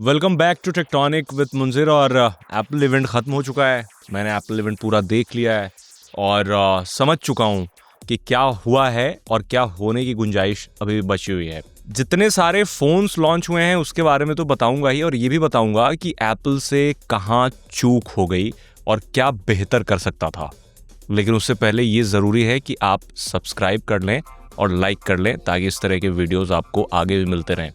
Welcome back to Tectonic with Munzir. और Apple event ख़त्म हो चुका है। मैंने एप्पल इवेंट पूरा देख लिया है और समझ चुका हूँ कि क्या हुआ है और क्या होने की गुंजाइश अभी भी बची हुई है। जितने सारे फ़ोन्स लॉन्च हुए हैं उसके बारे में तो बताऊंगा ही, और ये भी बताऊंगा कि एप्पल से कहाँ चूक हो गई और क्या बेहतर कर सकता था। लेकिन उससे पहले ये ज़रूरी है कि आप सब्सक्राइब कर लें और लाइक कर लें ताकि इस तरह के वीडियोज़ आपको आगे भी मिलते रहें।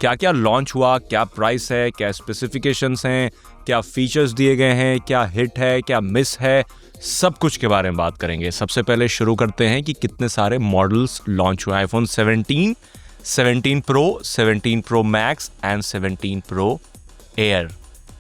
क्या क्या लॉन्च हुआ, क्या प्राइस है, क्या स्पेसिफिकेशंस हैं, क्या फीचर्स दिए गए हैं, क्या हिट है, क्या मिस है, सब कुछ के बारे में बात करेंगे। सबसे पहले शुरू करते हैं कि कितने सारे मॉडल्स लॉन्च हुए। IPhone 17, 17 pro, 17 pro max and 17 pro air.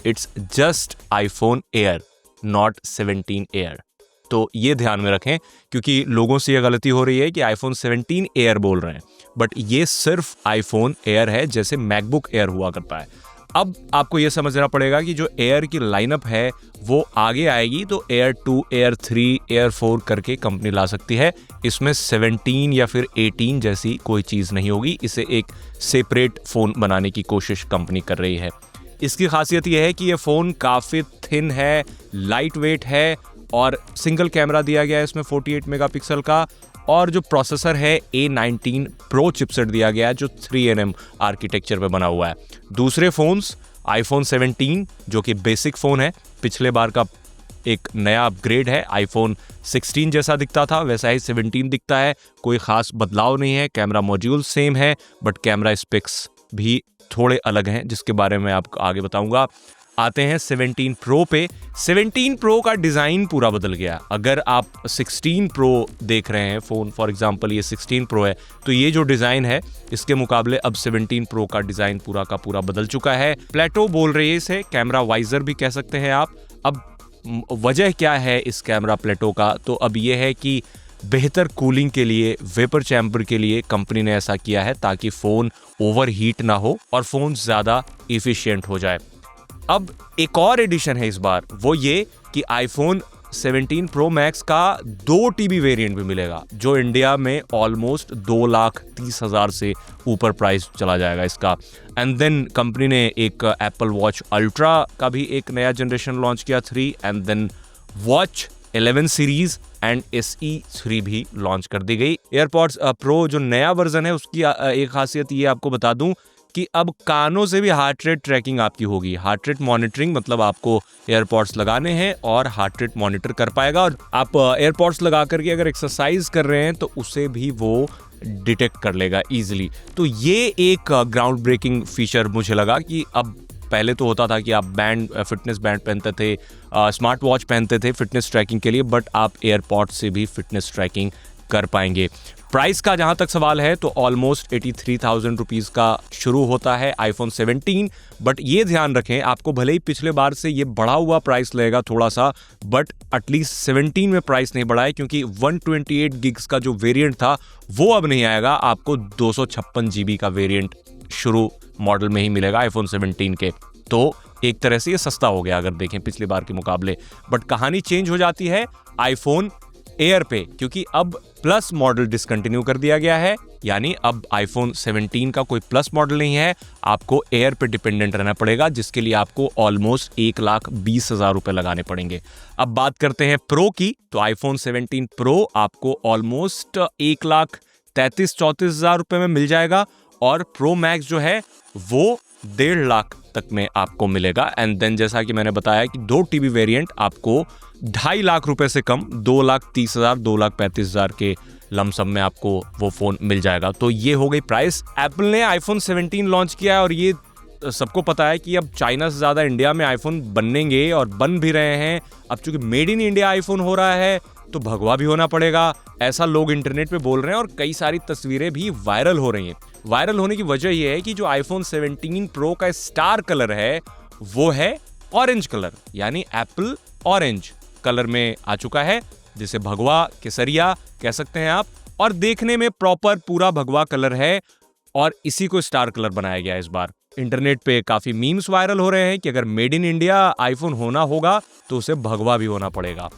It's just iPhone air, not 17 air. तो ये ध्यान में रखें क्योंकि लोगों से ये गलती हो रही है कि आईफोन 17 एयर बोल रहे हैं, बट ये सिर्फ आईफोन एयर है, जैसे मैकबुक एयर हुआ करता है। अब आपको ये समझना पड़ेगा कि जो एयर की लाइनअप है वो आगे आएगी तो एयर 2, एयर 3, एयर 4 करके कंपनी ला सकती है। इसमें 17 या फिर 18 जैसी कोई चीज़ नहीं होगी। इसे एक सेपरेट फ़ोन बनाने की कोशिश कंपनी कर रही है। इसकी खासियत यह है कि ये फ़ोन काफ़ी थिन है, लाइट वेट है और सिंगल कैमरा दिया गया है इसमें 48 मेगापिक्सल का, और जो प्रोसेसर है A19 प्रो चिपसेट दिया गया है जो 3nm आर्किटेक्चर पे बना हुआ है। दूसरे फ़ोन्स आईफोन 17 जो कि बेसिक फ़ोन है, पिछले बार का एक नया अपग्रेड है। आईफोन 16 जैसा दिखता था वैसा ही 17 दिखता है, कोई ख़ास बदलाव नहीं है। कैमरा मॉड्यूल सेम है बट कैमरा स्पेक्स भी थोड़े अलग हैं जिसके बारे में आपको आगे बताऊंगा। आते हैं 17 प्रो पे। 17 प्रो का डिज़ाइन पूरा बदल गया। अगर आप 16 प्रो देख रहे हैं फ़ोन, फॉर एग्जांपल ये 16 प्रो है, तो ये जो डिज़ाइन है इसके मुकाबले अब 17 प्रो का डिज़ाइन पूरा का पूरा बदल चुका है। प्लेटो बोल रही है इसे, कैमरा वाइजर भी कह सकते हैं आप। अब वजह क्या है इस कैमरा प्लेटो का, तो अब ये है कि बेहतर कूलिंग के लिए, वेपर चैम्बर के लिए कंपनी ने ऐसा किया है ताकि फ़ोन ओवर हीट ना हो और फ़ोन ज़्यादा इफ़िशियंट हो जाए। अब एक और एडिशन है इस बार, वो ये कि आईफोन 17 प्रो मैक्स का 2 TB वेरिएंट भी मिलेगा जो इंडिया में ऑलमोस्ट 2,30,000 से ऊपर प्राइस चला जाएगा इसका। एंड देन कंपनी ने एक एप्पल वॉच अल्ट्रा का भी एक नया जनरेशन लॉन्च किया 3, and then watch 11 series and SE 3 भी लॉन्च कर दी गई। एयरपॉड्स प्रो जो नया वर्जन है उसकी एक खासियत ये आपको बता दूं कि अब कानों से भी हार्ट रेट ट्रैकिंग आपकी होगी। हार्ट रेट मॉनिटरिंग मतलब आपको एयरपॉड्स लगाने हैं और हार्ट रेट मॉनिटर कर पाएगा, और आप एयरपॉड्स लगा करके अगर एक्सरसाइज कर रहे हैं तो उसे भी वो डिटेक्ट कर लेगा इजीली। तो ये एक ग्राउंड ब्रेकिंग फीचर मुझे लगा कि अब पहले तो होता था कि आप फिटनेस बैंड पहनते थे, स्मार्ट वॉच पहनते थे फिटनेस ट्रैकिंग के लिए, बट आप एयरपॉड से भी फिटनेस ट्रैकिंग कर पाएंगे। प्राइस का जहां तक सवाल है तो ऑलमोस्ट 83,000 रुपीज़ का शुरू होता है आईफोन 17, बट ये ध्यान रखें आपको भले ही पिछले बार से ये बढ़ा हुआ प्राइस लगेगा थोड़ा सा, बट एटलीस्ट 17 में प्राइस नहीं बढ़ा है क्योंकि 128 गिग्स का जो वेरिएंट था वो अब नहीं आएगा। आपको 256 GB का वेरिएंट शुरू मॉडल में ही मिलेगा आईफोन 17 के। तो एक तरह से ये सस्ता हो गया अगर देखें पिछली बार के मुकाबले। बट कहानी चेंज हो जाती है आईफोन एयर पे, क्योंकि अब प्लस मॉडल डिसकंटिन्यू कर दिया गया है। यानी अब आईफोन 17 का कोई प्लस मॉडल नहीं है, आपको एयर पे डिपेंडेंट रहना पड़ेगा, जिसके लिए आपको ऑलमोस्ट 1,20,000 रुपए लगाने पड़ेंगे। अब बात करते हैं प्रो की, तो आईफोन 17 प्रो आपको ऑलमोस्ट 1,33,000-34,000 रुपए में मिल जाएगा, और प्रो मैक्स जो है वो 1.5 लाख तक में आपको मिलेगा। एंड देन जैसा कि मैंने बताया कि 2 TB वेरिएंट आपको 2.5 लाख रुपए से कम 2,30,000 2,35,000 के लमसम में आपको वो फ़ोन मिल जाएगा। तो ये हो गई प्राइस। एप्पल ने आईफोन 17 लॉन्च किया है और ये सबको पता है कि अब चाइना से ज़्यादा इंडिया में आईफोन बनेंगे और बन भी रहे हैं। अब चूंकि मेड इन इंडिया आईफोन हो रहा है तो भगवा भी होना पड़ेगा, ऐसा लोग इंटरनेट पे बोल रहे हैं और कई सारी तस्वीरें भी वायरल हो रही हैं। वायरल होने की वजह यह है कि जो आईफोन 17 प्रो का स्टार कलर है वो है ऑरेंज कलर, यानी एप्पल ऑरेंज कलर में आ चुका है, जिसे भगवा केसरिया कह सकते हैं आप, और देखने में प्रॉपर पूरा भगवा कलर है और इसी को स्टार कलर बनाया गया है इस बार। इंटरनेट पे काफी मीम्स वायरल हो रहे हैं कि अगर मेड इन इंडिया आईफोन होना होगा तो उसे भगवा भी होना पड़ेगा।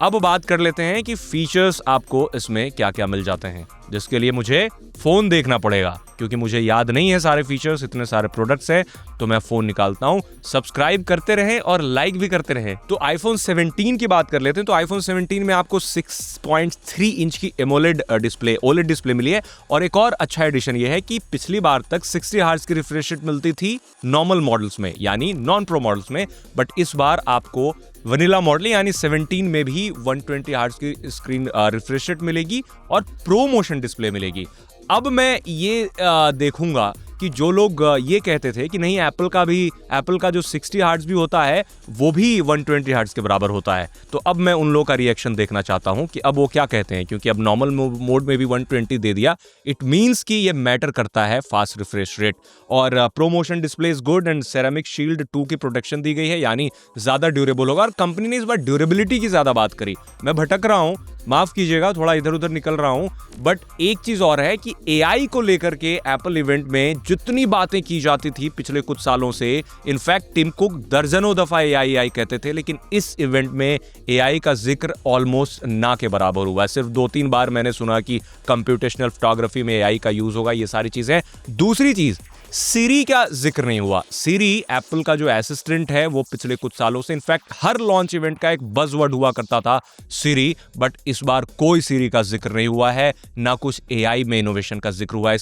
अब बात कर लेते हैं कि फीचर्स आपको इसमें क्या क्या मिल जाते हैं, जिसके लिए मुझे फोन देखना पड़ेगा क्योंकि मुझे याद नहीं है सारे फीचर्स, इतने सारे प्रोडक्ट्स हैं, तो मैं फोन निकालता हूं। सब्सक्राइब करते रहें और लाइक भी करते रहें। तो आईफोन 17 की बात कर लेते हैं। तो आईफोन 17 में आपको 6.3 इंच की एमोलेड डिस्प्ले, ओलेड डिस्प्ले मिली है। और एक और अच्छा एडिशन ये है कि पिछली बार तक 60 हर्ट्ज की रिफ्रेश रेट मिलती थी नॉर्मल मॉडल्स में, यानी नॉन प्रो मॉडल्स में, बट इस बार आपको वनीला मॉडल यानी 17 में भी 120 हर्ट्ज की स्क्रीन रिफ्रेश रेट मिलेगी और प्रो मोशन डिस्प्ले मिलेगी। अब मैं ये देखूंगा कि जो लोग ये कहते थे कि नहीं एप्पल का जो 60 हर्ट्ज भी होता है वो भी 120 हर्ट्ज के बराबर होता है, तो अब मैं उन लोगों का रिएक्शन देखना चाहता हूं कि अब वो क्या कहते हैं, क्योंकि अब नॉर्मल मोड में भी 120 दे दिया। इट मींस कि ये मैटर करता है फास्ट रिफ्रेश रेट। और promotion display is good and ceramic shield 2 की प्रोटेक्शन दी गई है, यानी ज्यादा ड्यूरेबल होगा। और कंपनी ने इस बार ड्यूरेबिलिटी की ज्यादा बात करी। मैं भटक रहा हूं, माफ कीजिएगा, थोड़ा इधर उधर निकल रहा हूं, बट एक चीज और है कि एआई को लेकर के एप्पल इवेंट में जितनी बातें की जाती थी पिछले कुछ सालों से, इनफैक्ट टिम कुक दर्जनों दफा एआई कहते थे, लेकिन इस इवेंट में एआई का जिक्र ऑलमोस्ट ना के बराबर हुआ है। सिर्फ 2-3 बार मैंने सुना कि कंप्यूटेशनल फोटोग्राफी में एआई का यूज होगा, ये सारी चीजें। दूसरी चीज, सीरी का जिक्र नहीं हुआ। सीरी एप्पल का जो असिस्टेंट है वो पिछले कुछ सालों से, इनफैक्ट हर लॉन्च इवेंट का एक बज़वर्ड हुआ करता था सीरी, बट इस बार कोई सीरी का जिक्र नहीं हुआ है, ना कुछ एआई में इनोवेशन का जिक्र हुआ है।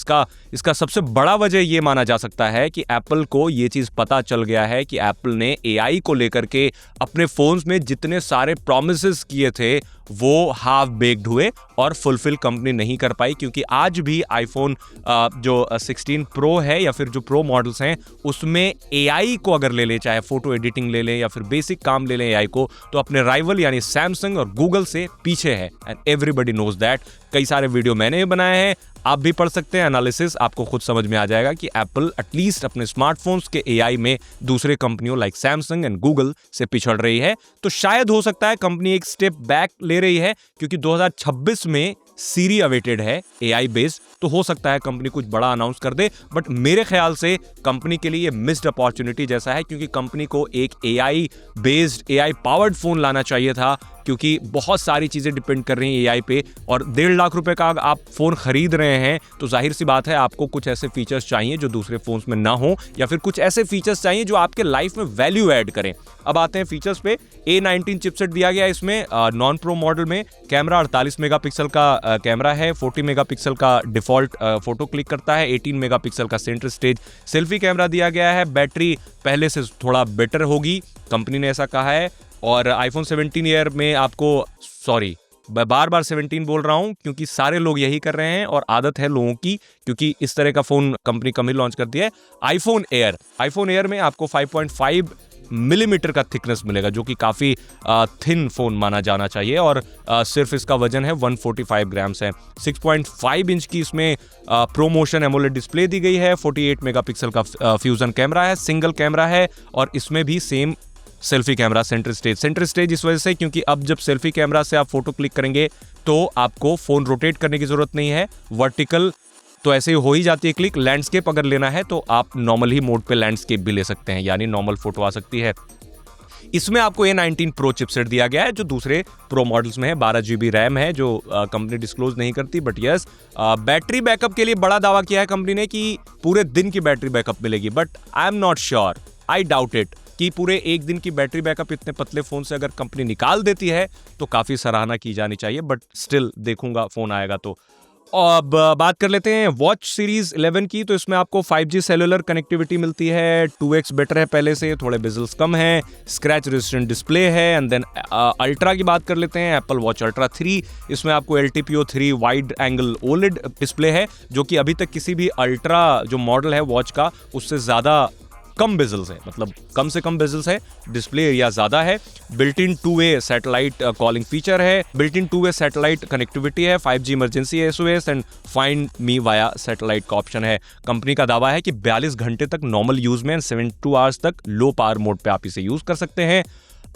इसका सबसे बड़ा वजह यह माना जा सकता है कि एप्पल को यह चीज पता चल गया है कि एप्पल ने एआई को लेकर के अपने फोन्स में जितने सारे प्रॉमिसेस किए थे वो हाफ बेक्ड हुए और फुलफिल कंपनी नहीं कर पाई, क्योंकि आज भी आईफोन जो 16 प्रो है या फिर जो प्रो मॉडल्स हैं उसमें एआई को अगर ले ले, चाहे फोटो एडिटिंग ले लें या फिर बेसिक काम ले लें एआई को, तो अपने राइवल यानी सैमसंग और गूगल से पीछे है। And everybody knows that. कई सारे वीडियो मैंने भी बनाए हैं, आप भी पढ़ सकते हैं, एनालिसिस आपको खुद समझ में आ जाएगा कि एप्पल एटलीस्ट अपने स्मार्टफोन्स के एआई में दूसरे कंपनियों लाइक सैमसंग एंड गूगल से पिछड़ रही है। तो शायद हो सकता है कंपनी एक स्टेप बैक ले रही है, क्योंकि 2026 में सीरी अवेटेड है एआई बेस्ड, तो हो सकता है कंपनी कुछ बड़ा अनाउंस कर दे। बट मेरे ख्याल से कंपनी के लिए ये मिस्ड अपॉर्चुनिटी जैसा है, क्योंकि कंपनी को एक AI based, AI powered phone लाना चाहिए था, क्योंकि बहुत सारी चीजें डिपेंड कर रही हैं एआई पे। और 1.5 लाख रुपए का आप फोन खरीद रहे हैं तो जाहिर सी बात है आपको कुछ ऐसे फीचर्स चाहिए जो दूसरे फोन्स में ना हो, या फिर कुछ ऐसे फीचर्स चाहिए जो आपके लाइफ में वैल्यू ऐड करें। अब आते हैं फीचर्स पे। A19 चिपसेट दिया गया इसमें नॉन प्रो मॉडल में। कैमरा 48 मेगापिक्सल का कैमरा है, 40 मेगापिक्सल का डिफॉल्ट फोटो क्लिक करता है, 18 मेगापिक्सल का सेंटर स्टेज सेल्फी कैमरा दिया गया है। बैटरी पहले से थोड़ा बेटर होगी, कंपनी ने ऐसा कहा है। और आईफोन 17 ईयर में आपको, सॉरी मैं बार 17 बोल रहा हूं क्योंकि सारे लोग यही कर रहे हैं और आदत है लोगों की, क्योंकि इस तरह का फोन कंपनी कम ही लॉन्च करती है। आईफोन एयर में आपको 5.5 मिलीमीटर का थिकनेस मिलेगा, जो कि काफी थिन फोन माना जाना चाहिए। और सिर्फ इसका वजन है 145 ग्राम्स है। 6.5 इंच की इसमें प्रोमोशन एमोलेड डिस्प्ले दी गई है। 48 मेगापिक्सल का फ्यूजन कैमरा है, सिंगल कैमरा है, और इसमें भी same selfie camera. Centre stage इस वजह से क्योंकि अब जब सेल्फी कैमरा से आप फोटो क्लिक करेंगे तो आपको फोन रोटेट करने की जरूरत नहीं है, वर्टिकल तो ऐसे ही हो ही जाती है क्लिक। लैंडस्केप अगर लेना है तो आप नॉर्मल ही मोड पे लैंडस्केप भी ले सकते हैं, यानी नॉर्मल फोटो आ सकती है। इसमें आपको A19 प्रो चिपसेट दिया गया है जो दूसरे प्रो मॉडल्स में है। 12 GB रैम है जो कंपनी डिस्क्लोज नहीं करती, बट यस बैटरी बैकअप के लिए बड़ा दावा किया है कंपनी ने कि पूरे दिन की बैटरी बैकअप मिलेगी, but I am not sure, I doubt it कि पूरे एक दिन की बैटरी बैकअप इतने पतले फोन से अगर कंपनी निकाल देती है तो काफी सराहना की जानी चाहिए, बट स्टिल देखूंगा फोन आएगा तो। अब बात कर लेते हैं वॉच सीरीज 11 की। तो इसमें आपको 5G सेलुलर कनेक्टिविटी मिलती है, 2x बेटर है पहले से, थोड़े बेजल्स कम है, स्क्रैच रेजिस्टेंट डिस्प्ले है। एंड देन अल्ट्रा की बात कर लेते हैं, एप्पल वॉच अल्ट्रा 3। इसमें आपको LTPO3 wide angle OLED display है, जो कि अभी तक किसी भी अल्ट्रा जो मॉडल है वॉच का उससे ज़्यादा कम बेजल्स है, मतलब कम से कम बेजल्स है, डिस्प्ले एरिया ज्यादा है। Built in two way satellite calling feature है, built in two way satellite connectivity है, 5G emergency SOS and find me via satellite का ऑप्शन है। कंपनी का दावा है कि 42 घंटे तक नॉर्मल यूज में, 72 आवर्स तक लो पावर मोड पे आप इसे यूज कर सकते हैं।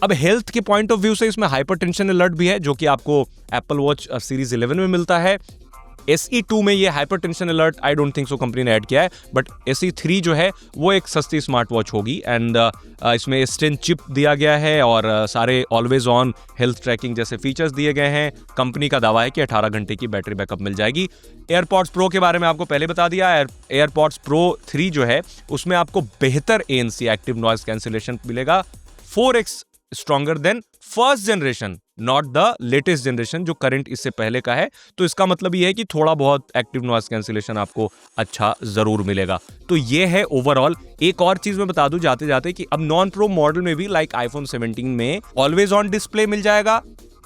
अब हेल्थ के पॉइंट ऑफ व्यू से इसमें हाइपरटेंशन अलर्ट भी है, जो कि आपको एप्पल वॉच सीरीज 11 में मिलता है। SE2 में ये hypertension alert I don't think so company ने ऐड किया है, बट SE3 जो है वो एक सस्ती स्मार्ट वॉच होगी एंड इसमें S10 चिप दिया गया है और सारे ऑलवेज ऑन हेल्थ ट्रैकिंग जैसे फीचर्स दिए गए हैं। कंपनी का दावा है कि 18 घंटे की बैटरी बैकअप मिल जाएगी। एयरपॉड्स प्रो के बारे में आपको पहले बता दिया। एयरपॉड्स प्रो 3 जो है उसमें आपको बेहतर ANC एक्टिव नॉइज कैंसिलेशन मिलेगा, 4x stronger than first generation, not the latest generation जो करंट इससे पहले का है। तो इसका मतलब ये है कि थोड़ा बहुत एक्टिव नॉइज कैंसिलेशन आपको अच्छा जरूर मिलेगा। तो ये है ओवरऑल। एक और चीज मैं बता दूं जाते जाते कि अब नॉन प्रो मॉडल में भी लाइक आईफोन 17 में ऑलवेज ऑन डिस्प्ले मिल जाएगा,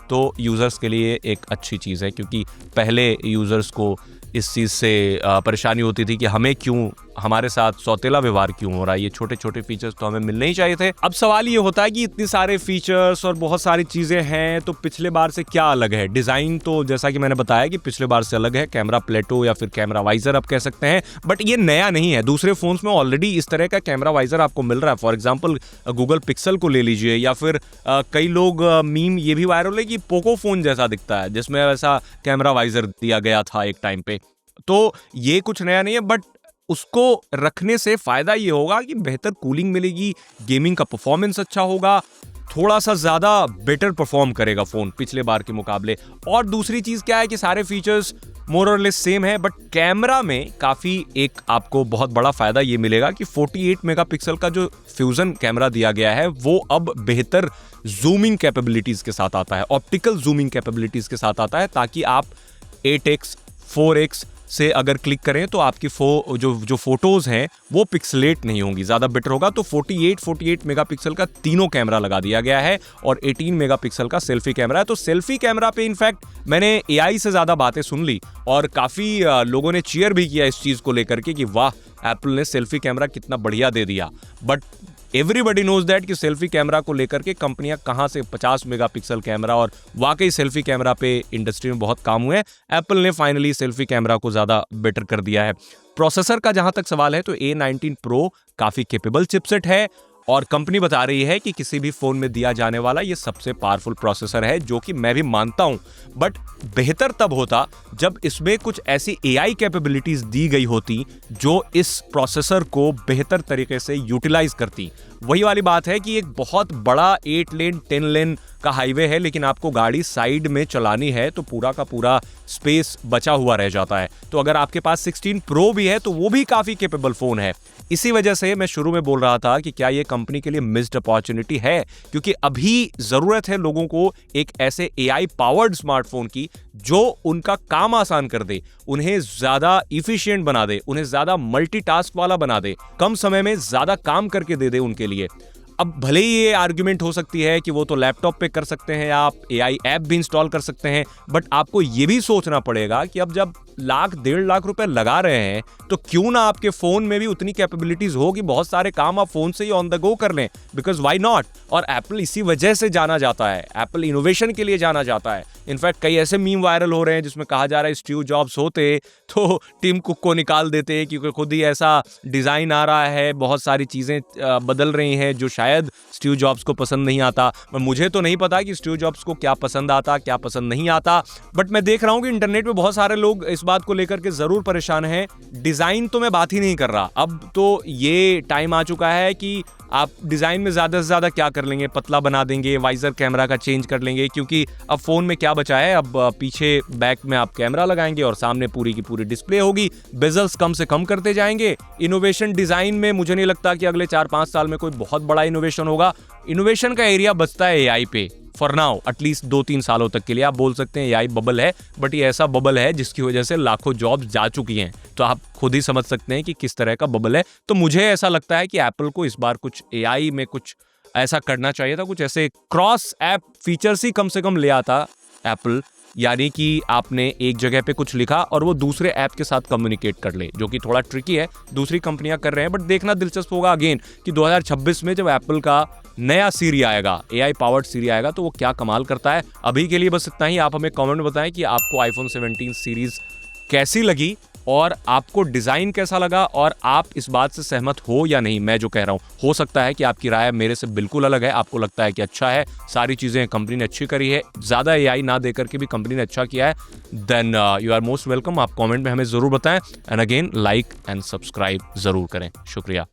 तो यूजर्स के लिए एक अच्छी चीज है, क्योंकि पहले यूजर्स को इस चीज़ से परेशानी होती थी कि हमें क्यों, हमारे साथ सौतेला व्यवहार क्यों हो रहा है, ये छोटे छोटे फीचर्स तो हमें मिलने ही चाहिए थे। अब सवाल ये होता है कि इतने सारे फीचर्स और बहुत सारी चीज़ें हैं, तो पिछले बार से क्या अलग है? डिज़ाइन तो जैसा कि मैंने बताया कि पिछले बार से अलग है, कैमरा प्लेटो या फिर कैमरा वाइजर आप कह सकते हैं, बट ये नया नहीं है। दूसरे फोन्स में ऑलरेडी इस तरह का कैमरा वाइजर आपको मिल रहा है। फॉर एग्जाम्पल गूगल पिक्सल को ले लीजिए, या फिर कई लोग मीम ये भी वायरल है कि पोको फोन जैसा दिखता है जिसमें वैसा कैमरा वाइजर दिया गया था एक टाइम पे। तो ये कुछ नया नहीं है, बट उसको रखने से फायदा ये होगा कि बेहतर कूलिंग मिलेगी, गेमिंग का परफॉर्मेंस अच्छा होगा, थोड़ा सा ज्यादा बेटर परफॉर्म करेगा फोन पिछले बार के मुकाबले। और दूसरी चीज क्या है कि सारे फीचर्स मोर और लेस सेम है, बट कैमरा में काफी एक आपको बहुत बड़ा फायदा ये मिलेगा कि 48 मेगापिक्सल का जो फ्यूजन कैमरा दिया गया है वो अब बेहतर जूमिंग कैपेबिलिटीज के साथ आता है, ऑप्टिकल जूमिंग कैपेबिलिटीज के साथ आता है, ताकि आप 8x 4x से अगर क्लिक करें तो आपकी जो फोटोज हैं वो पिक्सलेट नहीं होंगी, ज़्यादा बेटर होगा। तो 48 मेगापिक्सल का तीनों कैमरा लगा दिया गया है और 18 मेगापिक्सल का सेल्फी कैमरा है। तो सेल्फी कैमरा पे इनफैक्ट मैंने AI से ज़्यादा बातें सुन ली और काफ़ी लोगों ने चीयर भी किया इस चीज़ को लेकर के कि वाह, एप्पल ने सेल्फी कैमरा कितना बढ़िया दे दिया। बट एवरीबडी नोज दैट कि सेल्फी कैमरा को लेकर के कंपनियां कहां से 50 मेगापिक्सल कैमरा, और वाकई सेल्फी कैमरा पे इंडस्ट्री में बहुत काम हुए हैं। एप्पल ने फाइनली सेल्फी कैमरा को ज़्यादा बेटर कर दिया है। प्रोसेसर का जहां तक सवाल है तो A19 Pro काफ़ी कैपेबल चिपसेट है और कंपनी बता रही है कि किसी भी फोन में दिया जाने वाला ये सबसे पावरफुल प्रोसेसर है, जो कि मैं भी मानता हूं। बट बेहतर तब होता जब इसमें कुछ ऐसी AI कैपेबिलिटीज दी गई होती जो इस प्रोसेसर को बेहतर तरीके से यूटिलाइज करती। वही वाली बात है कि एक बहुत बड़ा 8 लेन 10 लेन का हाईवे है, लेकिन आपको गाड़ी साइड में चलानी है तो पूरा का पूरा स्पेस बचा हुआ रह जाता है। तो अगर आपके पास 16 Pro भी है तो वो भी काफ़ी कैपेबल फ़ोन है। इसी वजह से मैं शुरू में बोल रहा था कि क्या ये कंपनी के लिए मिस्ड अपॉर्चुनिटी है, क्योंकि अभी ज़रूरत है लोगों को एक ऐसे AI पावर्ड स्मार्टफोन की जो उनका काम आसान कर दे, उन्हें ज़्यादा इफिशिएंट बना दे, उन्हें ज़्यादा मल्टीटास्क वाला बना दे, कम समय में ज़्यादा काम करके दे दे उनके लिए। अब भले ही ये आर्ग्यूमेंट हो सकती है कि वो तो लैपटॉप पे कर सकते हैं, आप AI ऐप भी इंस्टॉल कर सकते हैं, बट आपको ये भी सोचना पड़ेगा कि अब जब लाख 1.5 लाख रुपए लगा रहे हैं तो क्यों ना आपके फोन में भी उतनी कैपेबिलिटीज हो कि बहुत सारे काम आप फोन से ही ऑन द गो कर लें, बिकॉज व्हाई नॉट। और एप्पल इसी वजह से जाना जाता है, एप्पल इनोवेशन के लिए जाना जाता है। इनफैक्ट कई ऐसे मीम वायरल हो रहे हैं जिसमें कहा जा रहा है स्टीव जॉब्स होते तो टिम कुक को निकाल देते, क्योंकि खुद ही ऐसा डिज़ाइन आ रहा है, बहुत सारी चीज़ें बदल रही हैं जो शायद स्टीव जॉब्स को पसंद नहीं आता। मुझे तो नहीं पता कि स्टीव जॉब्स को क्या पसंद आता क्या पसंद नहीं आता, बट मैं देख रहा हूँ कि इंटरनेट पे बहुत सारे लोग इस बात को लेकर के ज़रूर परेशान हैं। डिज़ाइन तो मैं बात ही नहीं कर रहा, अब तो ये टाइम आ चुका है कि आप डिज़ाइन में ज़्यादा से ज़्यादा क्या कर लेंगे, पतला बना देंगे, वाइजर कैमरा का चेंज कर लेंगे, क्योंकि अब फ़ोन में क्या बचा है, अब पीछे बैक में आप कैमरा लगाएंगे और सामने पूरी की पूरी डिस्प्ले होगी, बेजल्स कम से कम करते जाएंगे। इनोवेशन डिज़ाइन में मुझे नहीं लगता कि अगले 4-5 साल में कोई बहुत बड़ा इनोवेशन होगा। इनोवेशन का एरिया बचता है AI पे फॉर नाउ, एटलीस्ट 2-3 सालों तक के लिए। आप बोल सकते हैं AI बबल है, बट ये ऐसा बबल है जिसकी वजह से लाखों जॉब्स जा चुकी हैं, तो आप खुद ही समझ सकते हैं कि किस तरह का बबल है। तो मुझे ऐसा लगता है कि एप्पल को इस बार कुछ AI में कुछ ऐसा करना चाहिए था, कुछ ऐसे क्रॉस ऐप फीचर्स ही कम से कम ले आता एप्पल, यानी कि आपने एक जगह पे कुछ लिखा और वो दूसरे ऐप के साथ कम्युनिकेट कर ले, जो कि थोड़ा ट्रिकी है, दूसरी कंपनियां कर रहे हैं। बट देखना दिलचस्प होगा अगेन कि 2026 में जब एप्पल का नया सीरी आएगा, AI पावर्ड सीरी आएगा, तो वो क्या कमाल करता है। अभी के लिए बस इतना ही। आप हमें कमेंट में बताएं कि आपको iPhone 17 सीरीज कैसी लगी और आपको डिज़ाइन कैसा लगा और आप इस बात से सहमत हो या नहीं मैं जो कह रहा हूँ। हो सकता है कि आपकी राय मेरे से बिल्कुल अलग है, आपको लगता है कि अच्छा है, सारी चीज़ें कंपनी ने अच्छी करी है, ज़्यादा AI ना दे करके भी कंपनी ने अच्छा किया है, then you are most welcome. आप कॉमेंट में हमें ज़रूर बताएं and again like and subscribe ज़रूर करें। शुक्रिया।